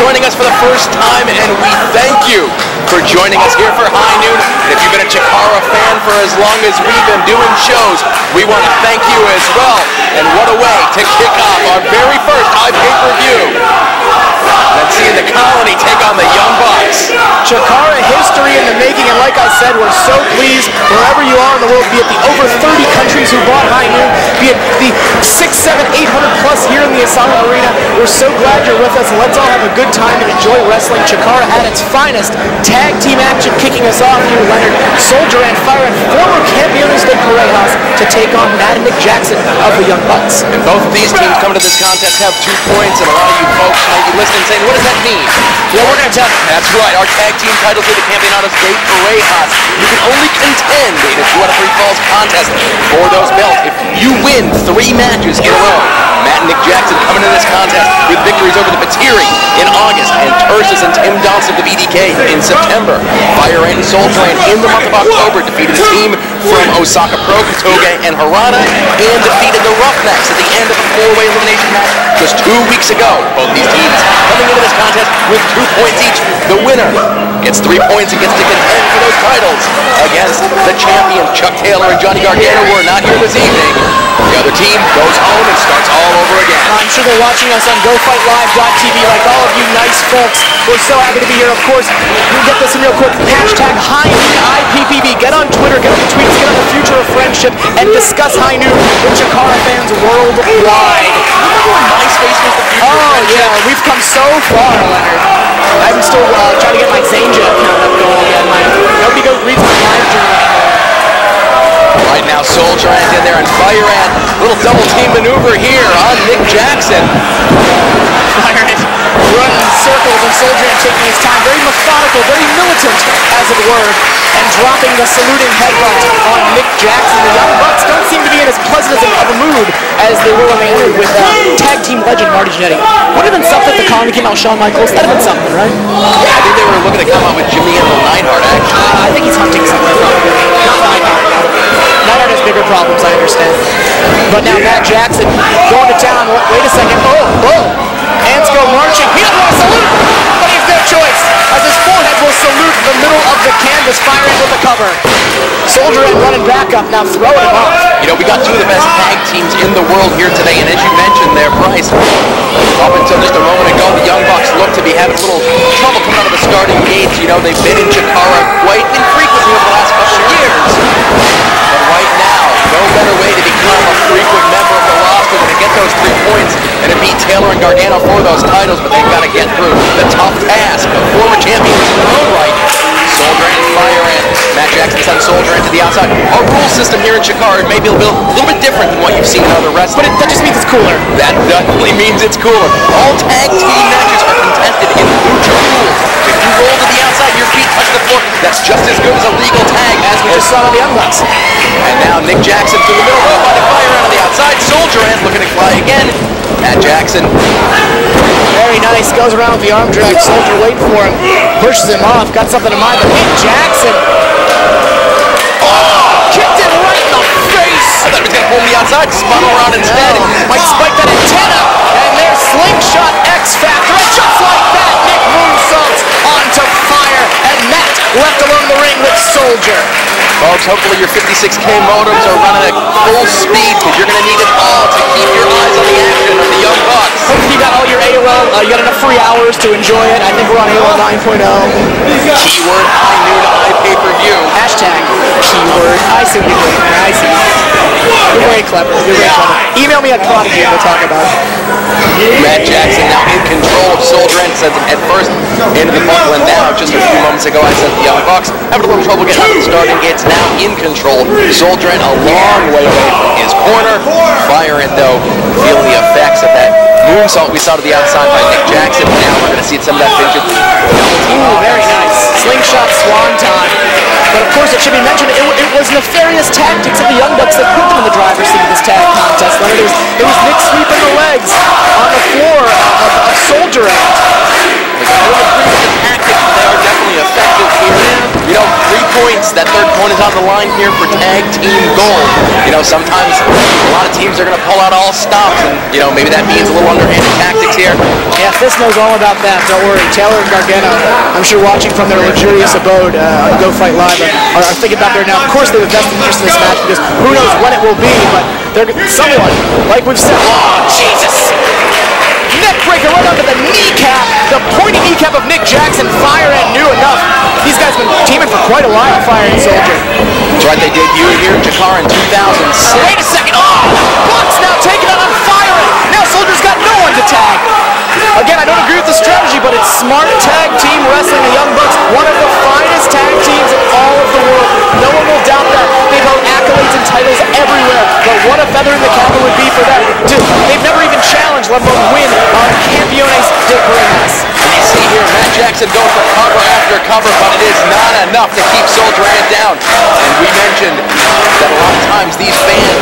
joining us for the first time, and we thank you for joining us here for High Noon. And if you've been a CHIKARA fan for as long as we've been doing shows, we want to thank you as well. And what a way to kick off our very first pay-per-view. And seeing the Colony take on the Young Bucks. CHIKARA history in the making, and like I said, we're so pleased wherever you are in the world, be it the over 30 countries who bought High Noon, be it the 600, 700, 800 plus here in the Asylum Arena. We're so glad you're with us, and let's all have a good time and enjoy wrestling. CHIKARA at its finest. Tag team action kicking us off here, Leonard. Soldier and Fire and former Campeones de Parejas to take on Matt and Nick Jackson of the Young Bucks. And both of these teams coming to this contest have 2 points, and a lot of you folks might be listening saying, what does that mean? Well, we're going to tell you. That's right, our tag team titles are the Campeonatos de Parejas. You can only contend in a 2 out of 3 falls contest for those belts if you win 3 matches in a row. Matt and Nick Jackson coming into this contest with victories over the Patiri in August and Tursus and Tim Donson of the BDK in September. Fire and Soldier in the month of October defeated a team from Osaka Pro, Katoge and Harada, and defeated the Roughnecks at the end of a 4-way elimination match just 2 weeks ago. Both these teams coming into this contest with 2 points each. The winner gets 3 points and gets to contend for those titles against the champions. Chuck Taylor and Johnny Gargano were not here this evening. The other team goes home and starts all over again. I'm sure they're watching us on GoFightLive.tv like all of you nice folks. We're so happy to be here. Of course, we'll get this in real quick. Hashtag High Noon IPPB. Get on Twitter, get on the tweets, get on the future of friendship, and discuss High Noon with CHIKARA fans worldwide. Remember when MySpace was the future of friendship? Yeah, we've come so far, Leonard. I'm still trying to get my Zanga account up going again. Nobody reads my live journal anymore. Right now, Soldier Ant in there and Fire Ant. Little double team maneuver here on Nick Jackson. Fire Ant running in circles and Soldier Ant taking his time. Very methodical, very militant, as it were, and dropping the saluting headbutt on Nick Jackson. The Young Bucks don't seem to be in as pleasant of a mood as they were when they entered with tag team legend Marty Jannetty. Would have been something if the Colony came out with Shawn Michaels. That'd have been something, right? Yeah, I think they were looking to come out with Jimmy and Neidhart, actually. I think he's hunting something. Not Neidhart. Neidhart has bigger problems, I understand. But now Matt Jackson going to town. Wait a second. Oh. Hands go marching. He doesn't want to salute, but he has no choice, as his forehead will salute the middle of the canvas, firing with the cover. Soldier Ant running back up, now throwing him off. You know, we got 2 of the best tag teams in the world here today, and as you mentioned there, Bryce, up until just a moment ago, the Young Bucks look to be having a little trouble coming out of the starting gates. You know, they've been in CHIKARA quite infrequently over the last couple of years. But right now, no better way to become a frequent member of the roster than to get those 3 points and to beat Taylor and Gargano for those titles, but they've got to get through the tough task of former champions in their own right. Soldier Ant, Fire Ant, Matt Jackson sends Soldier Ant to the outside. Our rule system here in CHIKARA may be a little bit different than what you've seen in other wrestling. But that just means it's cooler. That definitely means it's cooler. All tag team matches are contested in lucha rules. If you roll to the outside, your feet touch the floor, that's just as good as a legal tag, As we just saw on the Young Bucks. And now Nick Jackson through the middle row by the Fire Ant on the outside. Soldier Ant looking to fly again. Matt Jackson. Very nice. Goes around with the arm drag. Soldier waiting for him. Pushes him off. Got something in mind. But Nick Jackson. Oh! Kicked him right in the face. I thought he was going to pull him the outside. Spun around instead. Might spike that antenna. And there's Slingshot X Factor. And just like that, Nick moonsaults onto Fire. And Matt left alone in the ring with Soldier. Folks, hopefully your 56K modems are running at full speed because you're going to need it all to keep your eyes on the action of the Young Bucks. Hopefully you got all your AOL, you got enough free hours to enjoy it. I think we're on AOL 9.0. Keyword High Noon iPay-per-view. Hashtag keyword. I see what you're doing there. I see. You're very clever. You're very clever. Email me at Prodigy and we'll talk about it. Matt Jackson now in control of Soldier Ant, sends him head first into the bubble, and now just a few moments ago I said the Young Bucks having a little trouble getting out of the starting gates, now in control. Soldier Ant a long way away from his corner. Fire Ant though feeling the effects of that moonsault we saw to the outside by Nick Jackson. Now we're going to see some of that vintage. Ooh, very nice. Slingshot swanton. But of course it should be mentioned, it was nefarious tactics of the Young Bucks that put them in the driver's seat of this tag contest. Leonard, it was Nick sweeping the legs on the floor of Soldier Ant. I don't agree with the tactics, but they are definitely effective here. You know, 3 points points. That third point is on the line here for tag team gold. You know, sometimes a lot of teams are going to pull out all stops, and, you know, maybe that means a little underhanded tactics here. Yeah, Fist knows all about that. Don't worry. Taylor and Gargano, I'm sure watching from their luxurious abode on Go Fight Live, are thinking about there now. Of course, they have a vested interest in this match because who knows when it will be, but someone, like we've said, oh, Jesus! Neck breaker right onto the kneecap, the pointy kneecap of Nick Jackson. Fire Ant knew enough. These guys have been teaming for quite a while, Fire and Soldier. That's right, they debuted here in CHIKARA in 2006. Wait a second, oh! Bucks now taking it on Fire Ant. Now Soldier's got no one to tag. Again, I don't agree with the strategy, but it's smart tag team wrestling. The Young Bucks, one of the finest tag teams in all of the world. No one will doubt that. They've held accolades and titles everywhere, but what a feather in the cap it would be for them. They've never even challenged, let alone win on Campeones de Reinas. You see here, Matt Jackson going for cover after cover, but it is not enough to keep Soldier Ant down. And we mentioned that a lot of times these fans,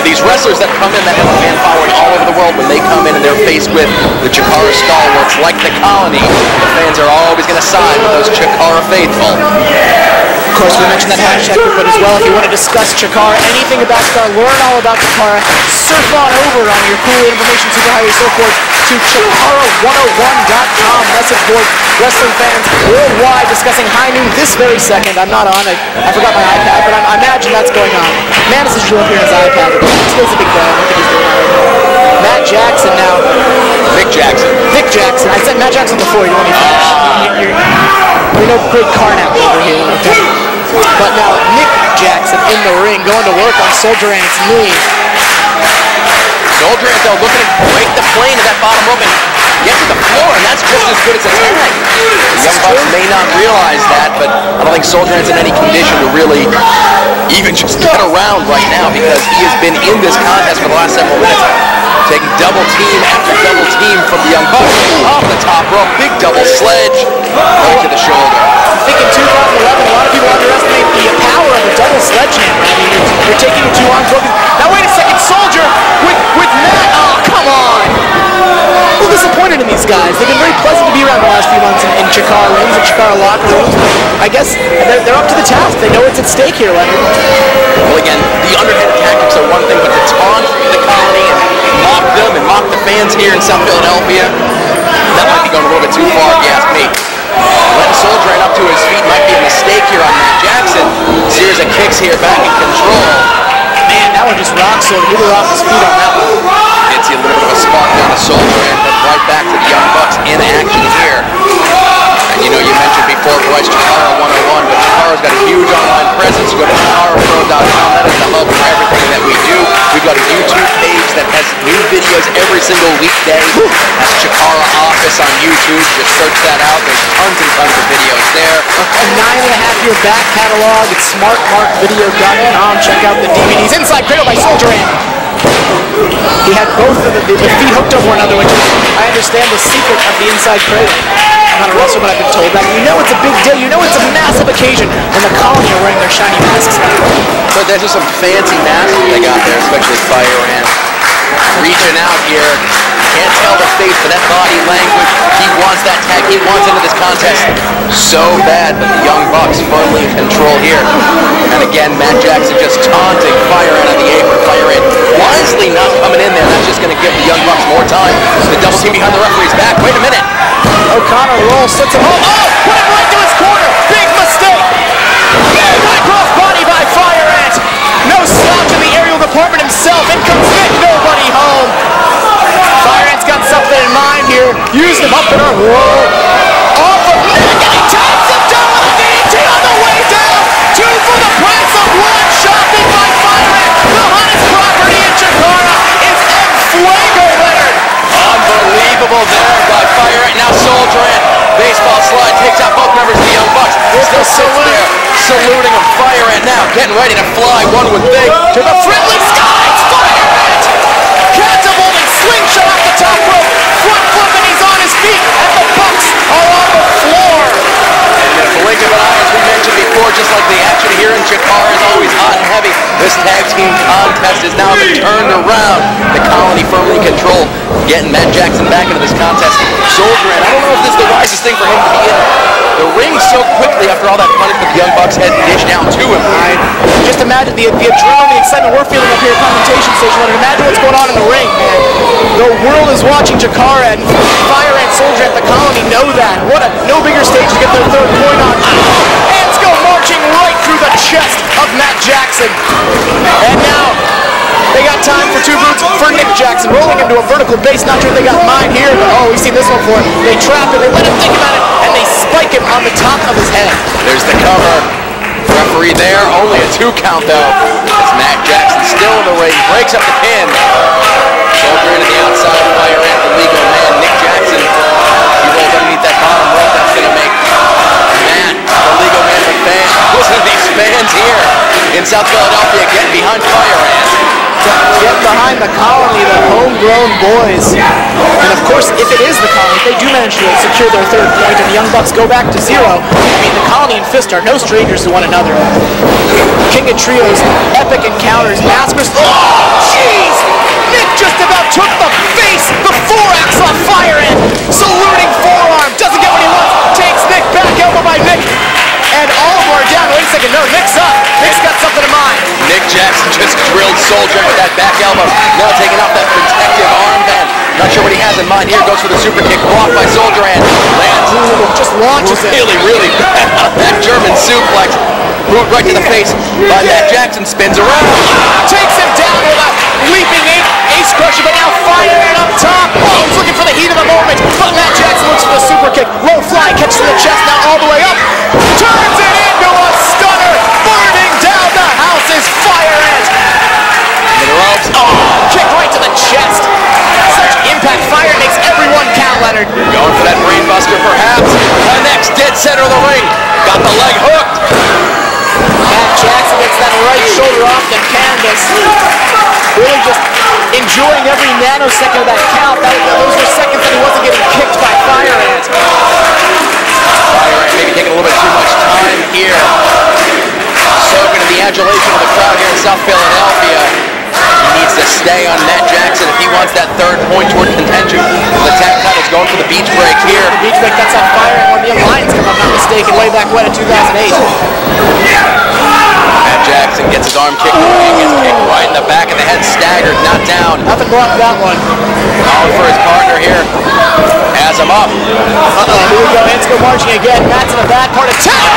these wrestlers that come in that have a fan following all over the world, when they come in and they're faced with the CHIKARA stalwarts like the Colony, the fans are always going to side with those CHIKARA faithful. Of course, we mentioned that hashtag but as well. If you want to discuss CHIKARA, anything about CHIKARA, learn all about CHIKARA, surf on over on your cool information superhighway surfboard to CHIKARA101.com. Message board, wrestling fans worldwide discussing high noon this very second. I'm not on it. I forgot my iPad, but I imagine that's going on. Manus is up here on his iPad. Today's a big day. I don't think he's doing that right now. Matt Jackson now. Vic Jackson. Vic Jackson. I said Matt Jackson before. You don't want to finish. You're no great Carnap over here, okay? But now Nick Jackson in the ring, going to work on Soldier Ant's knee. Soldier Ant, though, looking to break the plane of that bottom rope and get to the floor, and that's just as good as a tag. The Young Bucks may not realize that, but I don't think Soldier Ant's in any condition to really even just get around right now, because he has been in this contest for the last several minutes, taking double team after double team from the Young Bucks. Off the top rope, big double sledge, right to the shoulder. I think in 2011, a lot of people underestimate the power of a double sledgehammer. I mean, you're taking your two arms broken. Now wait a second, Soldier with Matt. Oh, come on. A little disappointed in these guys. They've been very pleasant to be around the last few months in CHIKARA rings and CHIKARA locker rooms. I guess they're up to the task. They know what's at stake here, Leonard. Well, again, the underhand tactics are one thing, but to taunt the Colony and mock them and mock the fans here in South Philadelphia, that might be going a little bit too far, if you ask me. Letting Soldier Ant up to his feet might be a mistake here on Matt Jackson. Series of kicks here, back in control. Man, that one just rocks Soldier. He was off his feet on that one. Did see a little bit of a spark down to Soldier Ant, but right back to the Young Bucks in action here. And you know, you mentioned before, Bryce, CHIKARA 101, but CHIKARA's got a huge online presence. Go to CHIKARApro.com. That is the hub for everything that we do. We've got a YouTube page that has new videos every single weekday. That's CHIKARA Office on YouTube. Just search that out. There's tons and tons of videos there. A 9.5-year back catalog at smartmarkvideo.com. Check out the DVDs. Inside Cradle by Soldier Ant. He had both of the feet hooked over one another, which is, I understand, the secret of the inside cradle. I'm not a wrestler, but I've been told that. You know it's a big day. You know it's a massive occasion when the Colony are wearing their shiny masks now. So there's just some fancy masks they got there, especially Fire Ant. Reaching out here. Can't tell the face, but that body language. He wants that tag. He wants into this contest so bad, but the Young Bucks firmly in control here. And again, Matt Jackson just taunting Fire Ant on the apron. Fire Ant wisely not coming in there. That's just going to give the Young Bucks more time. The double team behind the referee's back. Wait a minute. O'Connor rolls, sets him home. Oh, put him right to his corner. Big mistake. High cross body by Fire Ant. No slouch in the aerial department himself. In comes Nick. Nobody home. Fire Ant's got something in mind here. Used him up in a roll. Off of Nick, and he taps him down with a DDT on the way down. 2 for the price of 1. Shopping by Fire Ant. The hottest property in CHIKARA is El Fuego, Leonard. Unbelievable there by Fire Ant. Now Soldier Ant. Baseball slide takes out both members of the Young Bucks. Still sits there, saluting him. Fire Ant now getting ready to fly, one would think, to the friendly skies. Fire Ant! Catapulting slingshot off the top rope. Front flip, and he's on his feet, and the Bucks are on the floor. And in a blink of an eye, as we mentioned before, just like the action here in CHIKARA is always hot and heavy, this tag team contest has now been turned around. The Colony firmly in control, getting Matt Jackson back into this contest. Soldier Ant, I don't know if this is the wisest thing for him to be in the ring so quickly after all that punishment. Young Bucks head dish down to him. Just imagine the adrenaline, the excitement we're feeling up here at commentation station. Imagine what's going on in the ring, man. The world is watching CHIKARA, and Fire and Soldier at the Colony know that. What a no bigger stage to get their third point on. Hands go marching right through the chest of Matt Jackson. And now they got time for two boots for Nick Jackson, rolling into a vertical base. Not sure if they got mine here, but oh, we've seen this one before. They trap him, they let him think about it, and they spike him on the top of his head. There's the cover. Referee there, only a 2 count though. As Matt Jackson still in the ring, breaks up the pin. Soldier into the outside, Fire at the legal man. Nick Jackson, he rolls underneath that bottom rope. That's going to make Matt, the legal man, the fan. Listen to these fans here in South Philadelphia getting behind Fire Ant. Get behind the Colony, the homegrown boys. And of course, if it is the Colony, if they do manage to secure their third point and the Young Bucks go back to 0, I mean, the Colony and Fist are no strangers to one another. King of Trios, epic encounters, massacres. Oh, jeez! Nick just about took the face, the thorax on Fire Ant. Saluting forearm, doesn't get what he wants, takes Nick, back elbow by Nick. And all of them are down. Wait a second, no, Nick's up. Nick's got something in mind. Nick Jackson just drilled Soldier with that back elbow. Now taking off that protective armband. Not sure what he has in mind here. Goes for the super kick, blocked by Soldier and lands. Just launches it. Really bad on that German suplex. Brought right to the face by Matt Jackson. Spins around. Takes him down with a leaping ace crusher, but now Fire Ant up top. Oh, he's looking for the heat of the moment. But Matt Jackson looks for the super kick. Low fly, catches to the chest, now all the way up. Turns it into a stunner. Burning down the house is Fire Ant. Into the ropes. Oh, kick right to the chest. Such impact. Fire makes everyone count, Leonard. Going for that brainbuster, perhaps. The next dead center of the ring. Got the leg hooked. Matt Jackson gets that right shoulder off the canvas. Really just enjoying every nanosecond of that count. Those were seconds that he wasn't getting kicked by Fire Ant. Fire Ant maybe taking a little bit too much time here. Soaking in the adulation of the crowd here in South Philadelphia. He needs to stay on Matt Jackson if he wants that third point toward contention. The tag title's going for the beach break here. The beach break, that's how Fire Ant won the Alliance, if I'm not mistaken, way back when in 2008. Matt Jackson gets his arm kicked away, gets kicked right in the back of the head, staggered, not down. Nothing blocked that one. Calling for his partner here. Has him up. Here we go, hands go marching again. Matt's in a bad part of town.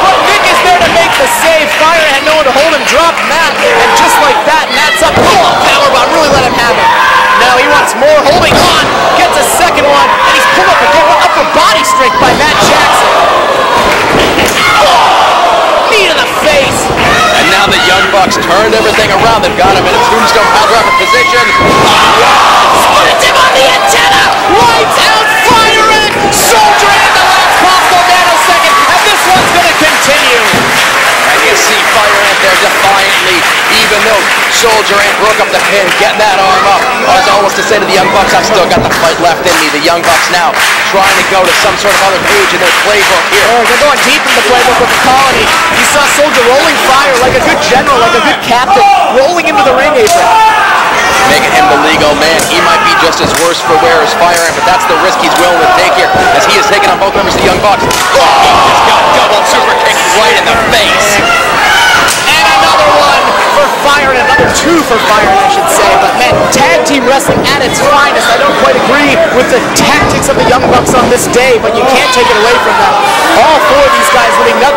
But Nick is there to make the save. Fire had no one to hold him, dropped Matt, and just like that, Matt's up. Oh, powerbomb, really let him have it. Now he wants more, holding on, gets a second one, and he's pulled up again. What upper body strength by Matt Jackson. Oh, knee to the face. And now the Young Bucks turned everything around. They've got him in a tombstone power position. Split him on the antenna. Lights out, Fire Ant. Soldier in the last possible nanosecond, and this one's going to continue. And you see Fire Ant there defiantly, even though Soldier Ant broke up the pin, getting that arm up. As almost to say to the Young Bucks, I've still got the fight left in me. The Young Bucks now trying to go to some sort of other page in their playbook here. Oh, they're going deep in the playbook with the Colony. You saw Soldier rolling Fire like a good general, like a good captain, rolling into the ring apron. Making him the legal man. He might be just as worse for wear as Fire Ant, but that's the risk he's willing to take here, as he is taking on both members of the Young Bucks. Oh, he just got double super kicked right in the face. And another one for Fire, and another two for Fire, I should say. But man, tag team wrestling at its finest. I don't quite agree with the tactics of the Young Bucks on this day, but you can't take it away from them. All four of these guys living nothing